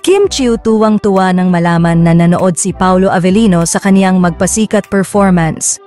Kim Chiu tuwang-tuwa nang malaman na nanood si Paolo Avellino sa kaniyang magpasikat performance.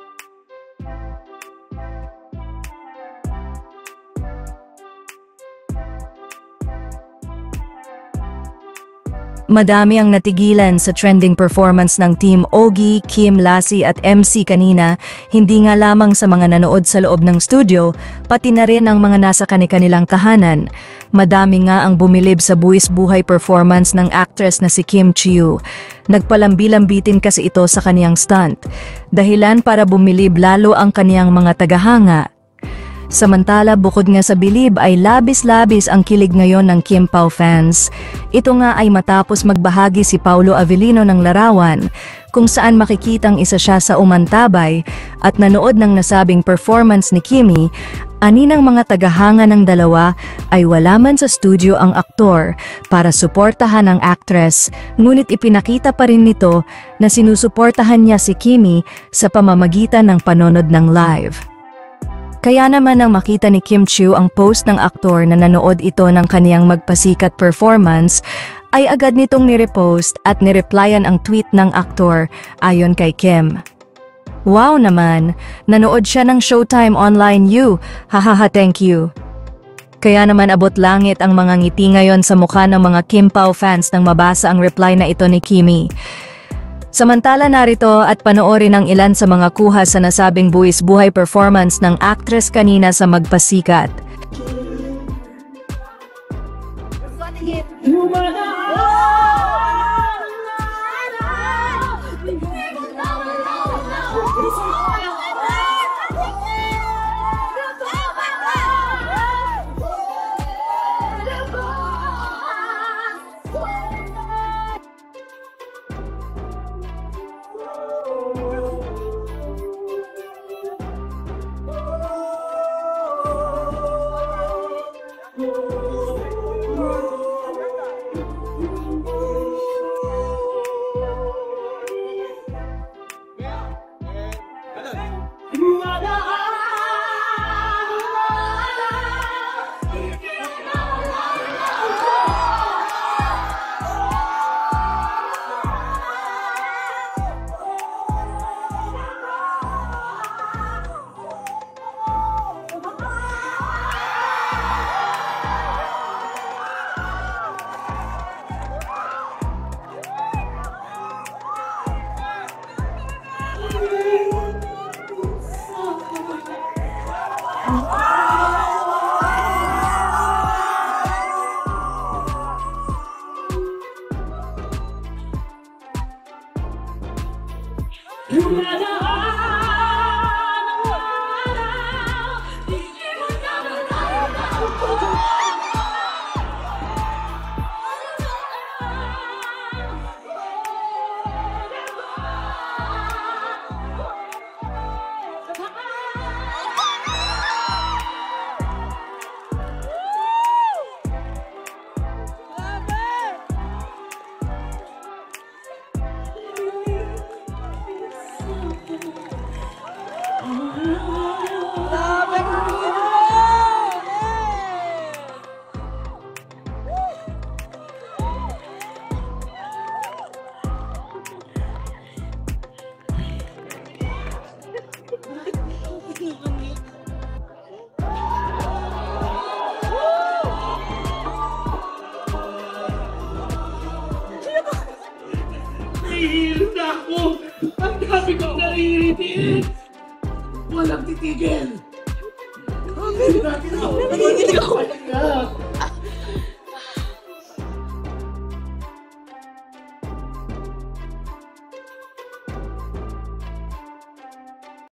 Madami ang natigilan sa trending performance ng Team Ogie, Kim, Lassie at MC kanina, hindi nga lamang sa mga nanood sa loob ng studio, pati na rin ang mga nasa kani-kanilang tahanan. Madami nga ang bumilib sa buwis-buhay performance ng actress na si Kim Chiu. Nagpalambi-lambitin kasi ito sa kaniyang stunt, dahilan para bumilib lalo ang kaniyang mga tagahanga. Samantala, bukod nga sa bilib ay labis-labis ang kilig ngayon ng Kim Pao fans. Ito nga ay matapos magbahagi si Paolo Avellino ng larawan kung saan makikitang isa siya sa umantabay at nanood ng nasabing performance ni Kimi. Aninang mga tagahanga ng dalawa ay wala man sa studio ang aktor para suportahan ang actress, ngunit ipinakita pa rin nito na sinusuportahan niya si Kimi sa pamamagitan ng panonood ng live. Kaya naman nang makita ni Kim Chiu ang post ng aktor na nanood ito ng kaniyang magpasikat performance, ay agad nitong nirepost at nireplyan ang tweet ng aktor ayon kay Kim. Wow naman, nanood siya ng Showtime Online U, hahaha thank you. Kaya naman abot langit ang mga ngiti ngayon sa mukha ng mga Kim Pao fans nang mabasa ang reply na ito ni Kimi. Samantala narito at panoorin ang ilan sa mga kuha sa nasabing buwis-buhay performance ng actress kanina sa magpasikat. Nahihilo na ako! Ang dami kong naririnig! Walang titigil! Hindi natin ako!